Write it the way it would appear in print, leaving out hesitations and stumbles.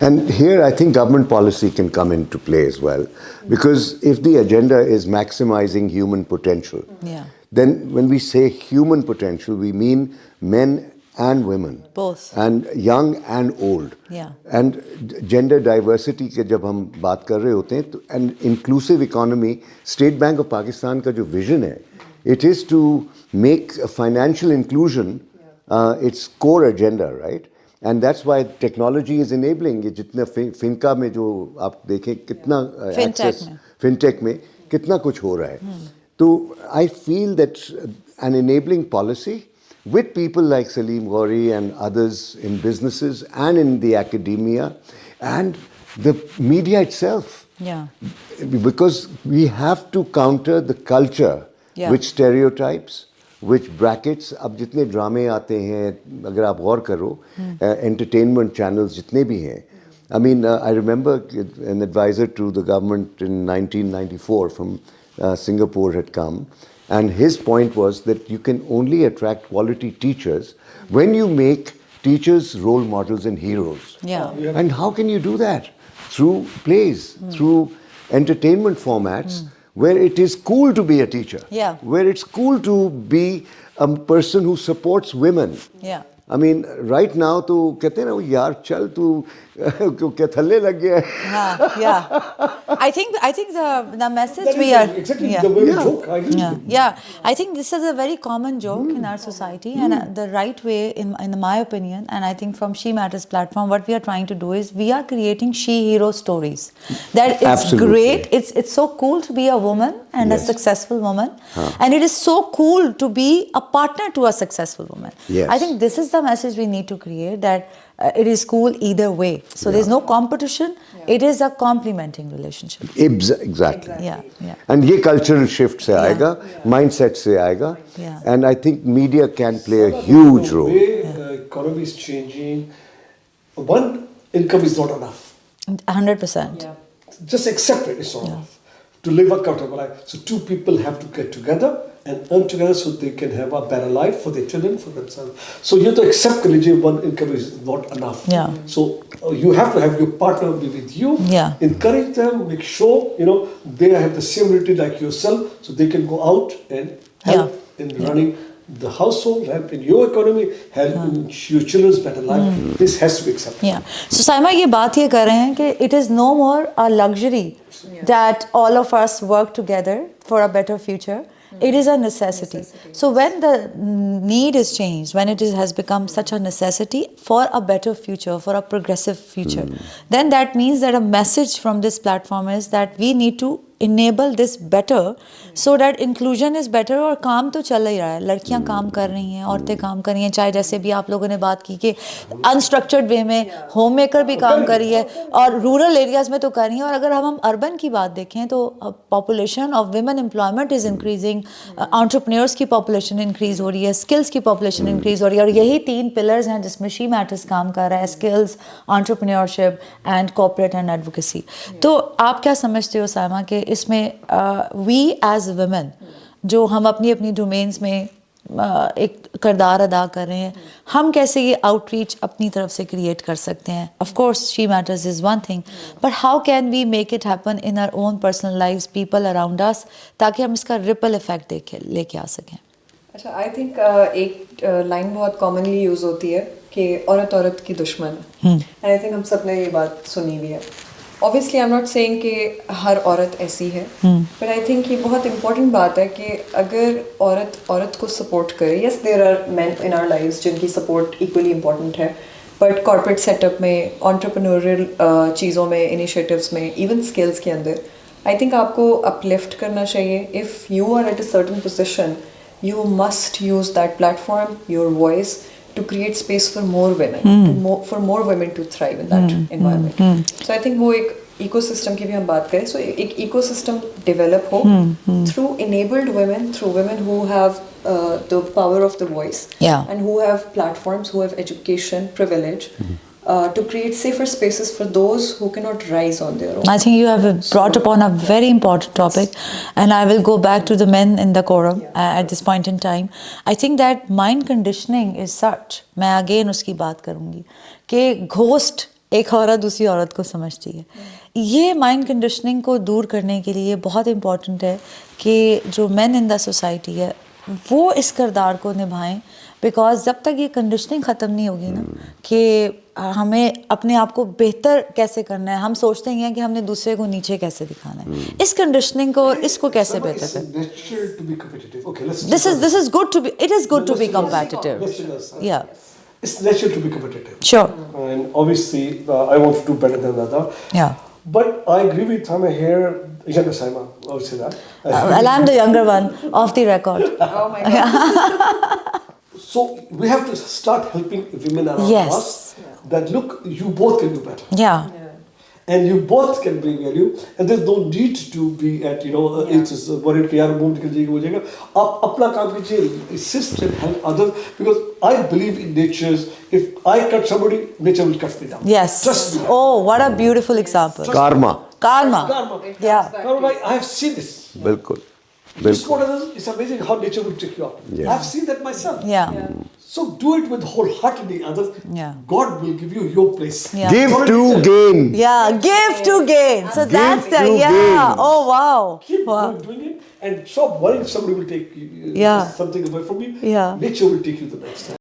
And here I think government policy can come into play as well. Because if the agenda is maximizing human potential, Yeah. then when we say human potential, we mean men and women. Both. And young and old. Yeah. And gender diversity के जब हम बात कर रहे होते हैं तो and inclusive economy, State Bank of Pakistan का जो vision है, it is to make financial inclusion its core agenda, right? And that's why technology is enabling ये जितना फिनका में जो आप देखें कितना access fintech में कितना कुछ हो रहा है. तो I feel that an enabling policy with people like Salim Ghori and others in businesses and in the academia and the media itself. Yeah. Because we have to counter the culture, Yeah. which stereotypes, which brackets. अब जितने ड्रामे आते हैं अगर आप गौर करो entertainment channels जितने भी हैं. I mean, I remember an advisor to the government in 1994 from Singapore had come. And his point was that you can only attract quality teachers when you make teachers role models and heroes. Yeah. And how can you do that? Through plays, through entertainment formats where it is cool to be a teacher. Yeah. Where it's cool to be a person who supports women. Yeah. I mean, right now तो कहते हैं ना यार चल तू क्या थल्ले लग गया है. Yeah. I think the message we are exactly yeah. the way we joke. I agree. Yeah. I think this is a very common joke in our society, and the right way, in my opinion, and I think from She Matters platform, what we are trying to do is we are creating she hero stories. That it's Absolutely. great. It's so cool to be a woman and Yes. a successful woman, and it is so cool to be a partner to a successful woman. Yes. I think this is the message we need to create, that it is cool either way. So there's no competition. It is a complementing relationship. Exactly. Yeah. And ये cultural shift से आएगा, mindset से आएगा, Yeah. and I think media can play a huge role. The way economy is changing, one, income is not enough. 100%. Just accept it, it's not enough. To live a comfortable life. So two people have to get together and earn together so they can have a better life for their children, for themselves. So you have to accept religion, one income is not enough. Yeah. So you have to have your partner be with you. Yeah. Encourage them, make sure, they have the similarity like yourself, so they can go out and help in running the household, help in your economy, help in your children's better life. This has to be accepted. Yeah. So Saima ये बात ये कर रहे हैं कि it is no more a luxury that all of us work together for a better future. It is a necessity. So when the need is changed, when it has become such a necessity for a better future, for a progressive future, then that means that a message from this platform is that we need to enable this better so that inclusion is better. और काम तो चल ही रहा है, लड़कियां काम कर रही हैं, औरतें काम कर रही हैं, चाहे जैसे भी आप लोगों ने बात की कि अनस्ट्रक्चर्ड वे में होम मेकर भी काम कर रही है और रूरल एरियाज में तो कर रही हैं. और अगर हम अर्बन की बात देखें तो population of women employment is increasing, entrepreneurs की पॉपुलेशन इंक्रीज हो रही है, स्किल्स की पॉपुलेशन इंक्रीज हो रही है, और यही 3 पिलर्स हैं जिसमें शी मैटर्स काम कर रहा है: skills, entrepreneurship and corporate and advocacy. तो आप क्या समझते हो साइमा के इसमें वी एज वुमेन जो हम अपनी अपनी डोमेन्स में एक किरदार अदा कर रहे हैं, हम कैसे ये आउटरीच अपनी तरफ से क्रिएट कर सकते हैं? Of course she matters is one thing, but how can we make it happen in our own personal lives, people around us, ताकि हम इसका रिपल इफेक्ट लेके आ सकें? अच्छा, आई थिंक एक लाइन बहुत कॉमनली यूज़ होती है कि औरत औरत की दुश्मन है. एंड आई थिंक हम सब ने ये बात सुनी हुई है. Obviously I am not saying कि हर औरत ऐसी है, बट आई थिंक ये बहुत इंपॉर्टेंट बात है कि अगर औरत को सपोर्ट करे. Yes, there are men in our lives जिनकी सपोर्ट इक्वली इंपॉर्टेंट है, बट कॉर्पोरेट सेटअप में, एंटरप्रेन्योरियल चीज़ों में, इनिशिएटिव्स में, इवन स्किल्स के अंदर आई थिंक आपको अपलिफ्ट करना चाहिए. If you are at a certain position, you must use that platform, your voice, to create space for more women, for more women to thrive in that environment. So I think वो एक ecosystem की भी हम बात करें, so एक ecosystem develop हो through enabled women, through women who have the power of the voice, and who have platforms, who have education, privilege, to create safer spaces for those who cannot rise on their own. I think you have brought upon a very important topic, and I will go back to the men in the quorum at this point in time. I think that mind conditioning is such, मैं again उसकी बात करूँगी कि ghost एक औरत दूसरी औरत को समझती है। ये माइंड कंडीशनिंग को दूर करने के लिए बहुत इम्पॉर्टेंट है कि जो मेन इन द सोसाइटी है वो इस किरदार को निभाएं, बिकॉज जब तक ये कंडीशनिंग ख़त्म नहीं होगी ना कि हमें अपने आप को बेहतर कैसे करना है, हम सोचते हैं कि हमने दूसरे को नीचे कैसे दिखाना है, इस कंडीशनिंग को और इसको कैसे बेहतर It's करें। natural to be competitive. Okay, let's. This is good to be, it is good to be competitive. Let's take us. Yeah, It's natural to be competitive. sure. And obviously, I want to do better than the other. Yeah. But I agree with Tama here. Younger Saima, I would say that. Well, I'm the younger one off the record. Oh my God. So we have to start helping women around Yes. us. That look, you both can do better, Yeah. and you both can bring value. And there's no need to be at it's just worried कि यार move निकल जाएगा हो जाएगा. आप अपना काम कीजिए, assist and help others, because I believe in nature's. If I cut somebody, nature will cut me down. Yes. Trust me. Oh, what a beautiful example. Karma. Karma. Karma. Yeah. Karma, I have seen this. बिल्कुल This बिल्कुल model is amazing how nature will take you up. Yeah. I've seen that myself. Yeah. So do it with wholeheartedly. Others, Yeah. God will give you your place. Yeah. give Already to there. gain. Yeah, give to gain. So Give that's the, to yeah. gain. Oh, wow. Keep Wow. doing it and stop worrying somebody will take Yeah. something away from you. Yeah. Nature will take you the next time.